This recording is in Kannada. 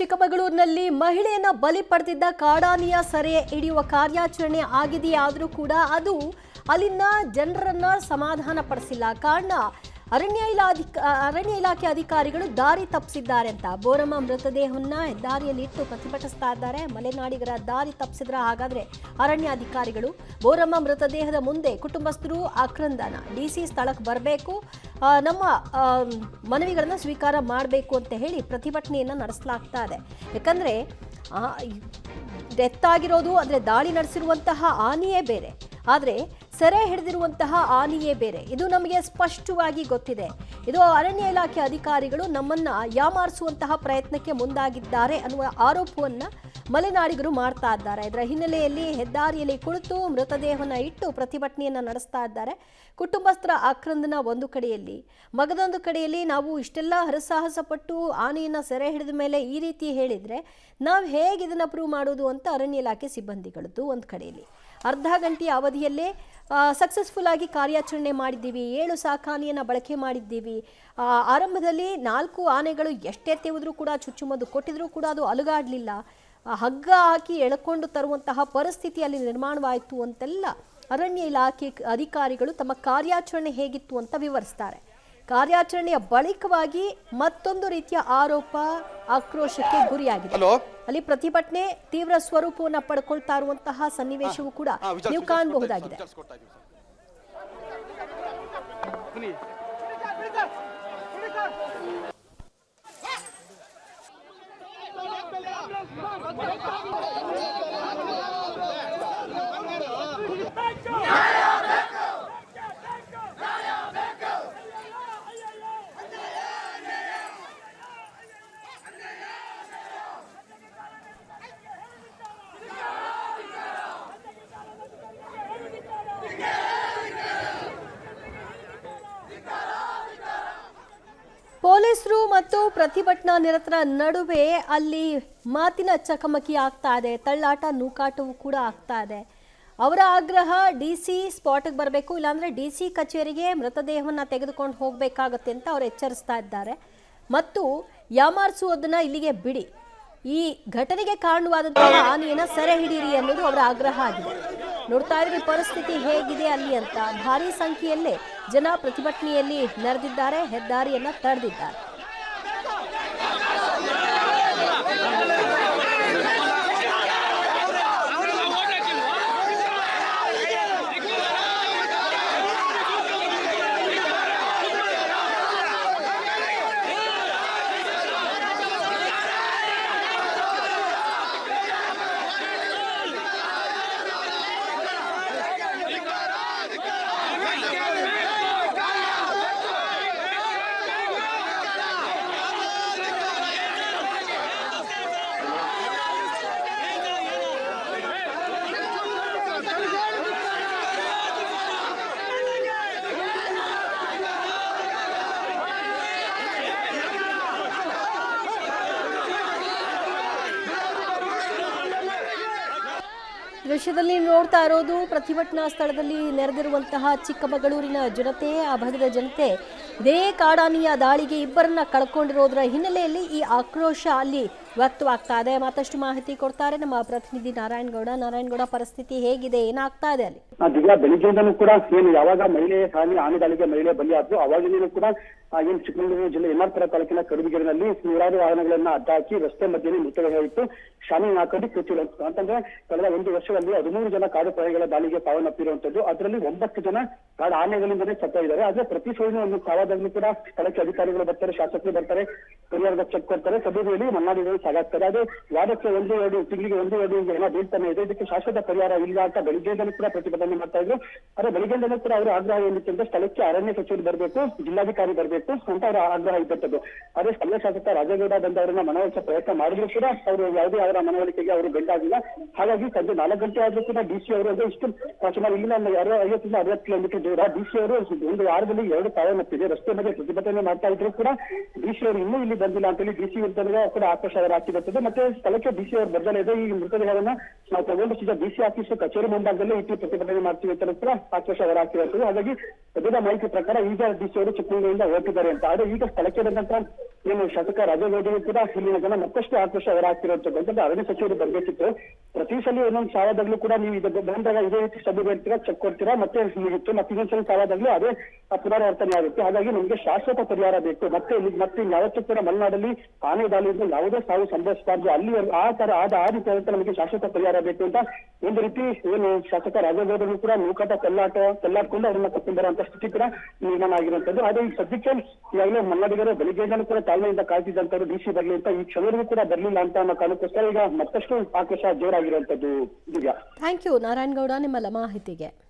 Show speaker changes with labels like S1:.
S1: ಚಿಕ್ಕಮಗಳೂರಿನಲ್ಲಿ ಮಹಿಳೆಯನ್ನ ಬಲಿ ಪಡೆದಿದ್ದ ಕಾಡಾನೆಯ ಸೆರೆ ಹಿಡಿಯುವ ಕಾರ್ಯಾಚರಣೆ ಆಗಿದೆಯಾದರೂ ಕೂಡ ಅದು ಅಲ್ಲಿನ ಜನರನ್ನ ಸಮಾಧಾನ ಪಡಿಸಿಲ್ಲ. ಕಾರಣ ಅರಣ್ಯ ಇಲಾಖೆ ಅಧಿಕಾರಿಗಳು ದಾರಿ ತಪ್ಪಿಸಿದ್ದಾರೆ ಅಂತ ಬೋರಮ್ಮ ಮೃತದೇಹವನ್ನ ಹೆದ್ದಾರಿಯಲ್ಲಿ ಇಟ್ಟು ಪ್ರತಿಭಟಿಸ್ತಾ ಇದ್ದಾರೆ. ಮಲೆನಾಡಿಗರ ದಾರಿ ತಪ್ಪಿಸಿದ್ರ ಹಾಗಾದ್ರೆ ಅರಣ್ಯ ಅಧಿಕಾರಿಗಳು ಬೋರಮ್ಮ ಮೃತದೇಹದ ಮುಂದೆ ಕುಟುಂಬಸ್ಥರು ಆಕ್ರಂದನ ಡಿಸಿ ಸ್ಥಳಕ್ಕೆ ಬರಬೇಕು, ನಮ್ಮ ಮನವಿಗಳನ್ನ ಸ್ವೀಕಾರ ಮಾಡಬೇಕು ಅಂತ ಹೇಳಿ ಪ್ರತಿಭಟನೆಯನ್ನ ನಡೆಸಲಾಗ್ತಾ ಇದೆ. ಯಾಕಂದ್ರೆ ಡೆತ್ ಆಗಿರೋದು ಅಂದ್ರೆ ದಾಳಿ ನಡೆಸಿರುವಂತಹ ಆನೆಯೇ ಬೇರೆ, ಆದರೆ ಸೆರೆ ಹಿಡಿದಿರುವಂತಹ ಆನೆಯೇ ಬೇರೆ. ಇದು ನಮಗೆ ಸ್ಪಷ್ಟವಾಗಿ ಗೊತ್ತಿದೆ. ಇದು ಅರಣ್ಯ ಇಲಾಖೆ ಅಧಿಕಾರಿಗಳು ನಮ್ಮನ್ನ ಯಾಮಾರಿಸುವಂತಹ ಪ್ರಯತ್ನಕ್ಕೆ ಮುಂದಾಗಿದ್ದಾರೆ ಅನ್ನುವ ಆರೋಪವನ್ನ ಮಲೆನಾಡಿಗರು ಮಾಡ್ತಾ ಇದ್ದಾರೆ. ಇದರ ಹಿನ್ನೆಲೆಯಲ್ಲಿ ಹೆದ್ದಾರಿಯಲ್ಲಿ ಕುಳಿತು ಮೃತದೇಹವನ್ನು ಇಟ್ಟು ಪ್ರತಿಭಟನೆಯನ್ನ ನಡೆಸ್ತಾ ಇದ್ದಾರೆ. ಕುಟುಂಬಸ್ಥರ ಆಕ್ರಂದನ ಒಂದು ಕಡೆಯಲ್ಲಿ, ಮಗದೊಂದು ಕಡೆಯಲ್ಲಿ ನಾವು ಇಷ್ಟೆಲ್ಲ ಹರಸಾಹಸ ಪಟ್ಟು ಆನೆಯನ್ನ ಸೆರೆ ಹಿಡಿದ ಮೇಲೆ ಈ ರೀತಿ ಹೇಳಿದ್ರೆ ನಾವು ಹೇಗೆ ಇದನ್ನ ಪ್ರೂವ್ ಮಾಡೋದು ಅಂತ ಅರಣ್ಯ ಇಲಾಖೆ ಸಿಬ್ಬಂದಿಗಳದ್ದು ಒಂದು ಕಡೆಯಲ್ಲಿ. ಅರ್ಧ ಗಂಟೆಯ ಅವಧಿಯಲ್ಲೇ ಸಕ್ಸಸ್ಫುಲ್ ಆಗಿ ಕಾರ್ಯಾಚರಣೆ ಮಾಡಿದ್ದೀವಿ, 7 ಸಾಕಾನೆಯನ್ನು ಬಳಕೆ ಮಾಡಿದ್ದೀವಿ. ಆರಂಭದಲ್ಲಿ 4 ಆನೆಗಳು ಎಷ್ಟೇ ತೆಗೆದ್ರೂ ಕೂಡ ಚುಚ್ಚುಮದ್ದು ಕೊಟ್ಟಿದ್ರೂ ಕೂಡ ಅದು ಅಲುಗಾಡಲಿಲ್ಲ. ಹಗ್ಗ ಹಾಕಿ ಎಳ್ಕೊಂಡು ತರುವಂತಹ ಪರಿಸ್ಥಿತಿ ಅಲ್ಲಿ ನಿರ್ಮಾಣವಾಯಿತು ಅಂತೆಲ್ಲ ಅರಣ್ಯ ಇಲಾಖೆ ಅಧಿಕಾರಿಗಳು ತಮ್ಮ ಕಾರ್ಯಾಚರಣೆ ಹೇಗಿತ್ತು ಅಂತ ವಿವರಿಸ್ತಾರೆ. ಕಾರ್ಯಾಚರಣೆಯ ಬಳಿಕವಾಗಿ ಮತ್ತೊಂದು ರೀತಿಯ ಆರೋಪ ಆಕ್ರೋಶಕ್ಕೆ ಗುರಿಯಾಗಿದೆ. ಅಲ್ಲಿ ಪ್ರತಿಭಟನೆ ತೀವ್ರ ಸ್ವರೂಪವನ್ನು ಪಡ್ಕೊಳ್ತಾ ಇರುವಂತಹ ಸನ್ನಿವೇಶವೂ ಕೂಡ ನೀವು ಕಾಣಬಹುದಾಗಿದೆ. ಪೊಲೀಸರು ಮತ್ತು ಪ್ರತಿಭಟನಾ ನಿರತರ ನಡುವೆ ಅಲ್ಲಿ ಮಾತಿನ ಚಕಮಕಿ ಆಗ್ತಾ ಇದೆ, ತಳ್ಳಾಟ ನೂಕಾಟವೂ ಕೂಡ ಆಗ್ತಾ ಇದೆ. ಅವರ ಆಗ್ರಹ ಡಿಸಿ ಸ್ಪಾಟ್ಗೆ ಬರಬೇಕು, ಇಲ್ಲಾಂದ್ರೆ ಡಿಸಿ ಕಚೇರಿಗೆ ಮೃತದೇಹವನ್ನು ತೆಗೆದುಕೊಂಡು ಹೋಗಬೇಕಾಗತ್ತೆ ಅಂತ ಅವರು ಎಚ್ಚರಿಸ್ತಾ ಇದ್ದಾರೆ. ಮತ್ತು ಯಾಮಾರಿಸುವುದನ್ನ ಇಲ್ಲಿಗೆ ಬಿಡಿ, ಈ ಘಟನೆಗೆ ಕಾರಣವಾದಂತಹ ಆನೆಯನ್ನ ಸೆರೆ ಹಿಡೀರಿ ಅನ್ನೋದು ಅವರ ಆಗ್ರಹ ಆಗಿದೆ. ನೋಡ್ತಾ ಇದ್ರೆ ಪರಿಸ್ಥಿತಿ ಹೇಗಿದೆ ಅಲ್ಲಿ ಅಂತ. ಭಾರೀ ಸಂಖ್ಯೆಯಲ್ಲೇ ಜನ ಪ್ರತಿಭಟನೆಯಲ್ಲಿ ನೆರೆದಿದ್ದಾರೆ, ಹೆದ್ದಾರಿಯನ್ನ ತಡೆದಿದ್ದಾರೆ. ದೃಶ್ಯದಲ್ಲಿ ನೋಡ್ತಾ ಇರೋದು ಪ್ರತಿಭಟನಾ ಸ್ಥಳದಲ್ಲಿ ನೆರೆದಿರುವಂತಹ ಚಿಕ್ಕಮಗಳೂರಿನ ಜನತೆ, ಆ ಭಾಗದ ಜನತೆ ಇದೇ ಕಾಡಾನೆಯ ದಾಳಿಗೆ ಇಬ್ಬರನ್ನ ಕಳ್ಕೊಂಡಿರೋದ್ರ ಹಿನ್ನೆಲೆಯಲ್ಲಿ ಈ ಆಕ್ರೋಶ ಅಲ್ಲಿ ವ್ಯಕ್ತವಾಗ್ತಾ ಇದೆ. ಮತ್ತಷ್ಟು ಮಾಹಿತಿ ಕೊಡ್ತಾರೆ ನಮ್ಮ ಪ್ರತಿನಿಧಿ ನಾರಾಯಣಗೌಡ. ಪರಿಸ್ಥಿತಿ ಹೇಗಿದೆ, ಏನಾಗ್ತಾ ಇದೆ ಅಲ್ಲಿ?
S2: ದಿವ್ಯಾ, ಬೆಳಿಗ್ಗೆಯಿಂದನೂ ಕೂಡ ಏನು ಯಾವಾಗ ಮಹಿಳೆ ಆನೆ ದಾಳಿಗೆ ಮಹಿಳೆ ಬಲಿಯಾದ್ರು ಅವಾಗಿಂದನೂ ಕೂಡ ಏನು ಚಿಕ್ಕಮಗಳೂರು ಜಿಲ್ಲೆ ಎನ್ಆರ್ಪುರ ತಾಲೂಕಿನ ಕಡುಬಿಗೆರೆನಲ್ಲಿ ನೂರಾರು ವಾಹನಗಳನ್ನ ಅಡ್ಡಾಕಿ ರಸ್ತೆ ಮಧ್ಯೆ ಮೃತದೇಹ ಇಟ್ಟು ಶಾಮೀನ್ ಹಾಕೊಂಡು ಕೂತಿರೋ ಅಂತಂದ್ರೆ ಕಳೆದ 1 ವರ್ಷದಲ್ಲಿ 13 ಜನ ಕಾಡು ಪ್ರಾಣಿಗಳ ದಾಳಿಗೆ ಸಾವನ್ನಪ್ಪಿರುವಂತದ್ದು. ಅದರಲ್ಲಿ 9 ಜನ ಕಾಡು ಆನೆಗಳಿಂದಲೇ ಸತ್ತ ಇದ್ದಾರೆ. ಆದ್ರೆ ಪ್ರತಿ ಸೋಲಿನ ಒಂದು ಸಾವಾದಾಗ್ಲೂ ಕೂಡ ಸ್ಥಳಕ್ಕೆ ಅಧಿಕಾರಿಗಳು ಬರ್ತಾರೆ, ಶಾಸಕರು ಬರ್ತಾರೆ, ಪರಿಹಾರದ ಚೆಕ್ ಕೊಡ್ತಾರೆ, ಸಭೆಯಲ್ಲಿ ಮನ್ನಾಡಿಗಳು ಸಾಗಾಗ್ತಾರೆ. ಅದು ವಾರಕ್ಕೆ 1-2 ತಿಂಗಳಿಗೆ 1-2 ಜನ ಬೀಳ್ತಾನೆ ಇದೆ. ಇದಕ್ಕೆ ಶಾಶ್ವತ ಪರಿಹಾರ ಇಲ್ಲ ಅಂತ ಬೆಳಿಗ್ಗೆಯಿಂದಲೂ ಕೂಡ ಪ್ರತಿಭಟನೆ ಮಾಡ್ತಾ ಇದ್ರು. ಆದ್ರೆ ಬೆಳಿಗ್ಗೆಯಿಂದಲೂ ಕೂಡ ಅವರ ಆಗ್ರಹ ಏನಿತ್ತು ಅಂದ್ರೆ ಸ್ಥಳಕ್ಕೆ ಅರಣ್ಯ ಸಚಿವರು ಬರಬೇಕು, ಜಿಲ್ಲಾಧಿಕಾರಿ ಬರಬೇಕು ಅಂತ ಅವರ ಆಗ್ರಹ ಇದ್ದದ್ದು. ಆದ್ರೆ ಸ್ಥಳೀಯ ಶಾಸಕ ರಾಜೇಗೌಡ ಬಂದವರನ್ನ ಮನವೊಲಿಸುವ ಪ್ರಯತ್ನ ಮಾಡಿದ್ರು ಕೂಡ ಅವರು ಯಾವುದೇ ಅವರ ಮನವೊಲಿಕೆಗೆ ಅವರು ಗಂಟಾಗಿಲ್ಲ. ಹಾಗಾಗಿ ಸಂಜೆ 4 ಗಂಟೆ ಆದ್ರೂ ಕೂಡ ಡಿಸಿ ಅವರು ಅಂದ್ರೆ ಇಷ್ಟು ಸುಮಾರು ಇಲ್ಲಿಂದ 50-60 ಕಿಲೋಮೀಟರ್ ದೂರ ಡಿಸಿ ಅವರು ಒಂದು ವಾರದಲ್ಲಿ 2 ಸಾವನ್ನಪ್ಪಿದೆ. ರಸ್ತೆ ಮೇಲೆ ಪ್ರತಿಭಟನೆ ಮಾಡ್ತಾ ಇದ್ರು ಕೂಡ ಡಿಸಿ ಅವರು ಇನ್ನೂ ಇಲ್ಲಿ ಬಂದಿಲ್ಲ ಅಂತ ಹೇಳಿ ಡಿಸಿ ವಿರುದ್ಧ ಕೂಡ ಆಕ್ರೋಶ ಹೊರಹಾಕಿರುತ್ತದೆ. ಮತ್ತೆ ಸ್ಥಳಕ್ಕೆ ಡಿಸಿ ಅವರು ಬರ್ದಲೇ ಇದೆ. ಈ ಮೃತದೇಹವನ್ನ ನಾವು ತಗೊಂಡು ಸೀದಾ ಡಿಸಿ ಆಫೀಸ್ ಕಚೇರಿ ಮುಂಭಾಗದಲ್ಲೇ ಇಟ್ಟು ಪ್ರತಿಭಟನೆ ಮಾಡ್ತೀವಿ ಅಂತ ಕೂಡ ಆಕ್ರೋಶ ಹೊರಹಾಕಿರುತ್ತದೆ. ಹಾಗಾಗಿ ಸದ್ಯದ ಮಾಹಿತಿ ಪ್ರಕಾರ ಈಗ ಡಿಸಿ ಅವರು ಚಿಕ್ಕಮಗಳೂರಿಂದ ಹೊರಟಿದ್ದಾರೆ ಅಂತ. ಆದ್ರೆ ಈಗ ಸ್ಥಳಕ್ಕೆ ಬಂದಂತ ಏನು ಶಾಸಕ ರಾಜೇಗೌಡರು ಕೂಡ ಇಲ್ಲಿನ ಜನ ಮತ್ತಷ್ಟು ಆಕ್ರೋಶ ಹೊರಹಾಕ್ತಿರುವಂತದ್ದು ಅಂತಂದ್ರೆ ಅರಣ್ಯ ಸಚಿವರು ಬರ್ಬೇಕಿತ್ತು. ಪ್ರತಿ ಸಲ ಒಂದೊಂದು ಸಾಲದಾಗ್ಲೂ ಕೂಡ ನೀವು ಇದು ಬಂದಾಗ ಇದೇ ರೀತಿ ಸಭೆ ಹೇಳ್ತೀರಾ, ಚೆಕ್ ಕೊಡ್ತೀರಾ, ಮತ್ತೆ ಮುಗಿತ್ತು, ಮತ್ತೆ ಇನ್ನೊಂದ್ಸಲ ಸಾಲದಾಗ್ಲೂ ಅದೇ ಪುನರಾವರ್ತನೆ ಆಗುತ್ತೆ. ಹಾಗಾಗಿ ನಮಗೆ ಶಾಶ್ವತ ಪರಿಹಾರ ಬೇಕು. ಮತ್ತೆ ಯಾವತ್ತೂ ಕೂಡ ಮಲೆನಾಡಲ್ಲಿ ಆನೆ ದಾಳಿಯಿಂದ ಯಾವುದೇ ಸಾವು ಸಂಭವಿಸಬಾರ್ದು, ಅಲ್ಲಿ ಆ ರೀತಿ ನಮಗೆ ಶಾಶ್ವತ ಪರಿಹಾರ ಬೇಕು ಅಂತ ಒಂದು ರೀತಿ ಏನು ಶಾಸಕ ರಾಜೇಗೌಡರು ಕೂಡ ನೂಕಾಟ ತೆಲ್ಲಾಡ್ಕೊಂಡು ಅವರನ್ನ ಕರ್ಕೊಂಡು ಬರುವಂತ ಸ್ಥಿತಿ ಕೂಡ ನಿರ್ಮಾಣ ಆಗಿರುವಂತದ್ದು. ಆದ್ರೆ ಈ ಸದ್ಯಕ್ಕೆ ಈಗಾಗಲೇ ಮಲೆನಾಡಿಗರು ಬೆಳಿಗ್ಗೆಯಿಂದಲೂ ಕೂಡ ತಾಳ್ಮೆಯಿಂದ ಕಾಯ್ತಿದ್ದಂತವ್ರು ಡಿ ಸಿ ಬರ್ಲಿ ಅಂತ, ಈ ಕ್ಷಣವರೆಗೂ ಕೂಡ ಬರ್ಲಿಲ್ಲ ಅಂತ ಅನ್ನೋ ಕಾರಣಕ್ಕೋಸ್ಕರ ಈಗ ಮತ್ತಷ್ಟು ಆಕ್ರೋಶ ಜೋರಾಗಿರುವಂತದ್ದು. ದಿವ್ಯಾ,
S1: ಥ್ಯಾಂಕ್ ಯು ನಾರಾಯಣಗೌಡ ನಿಮ್ಮೆಲ್ಲ ಮಾಹಿತಿಗೆ.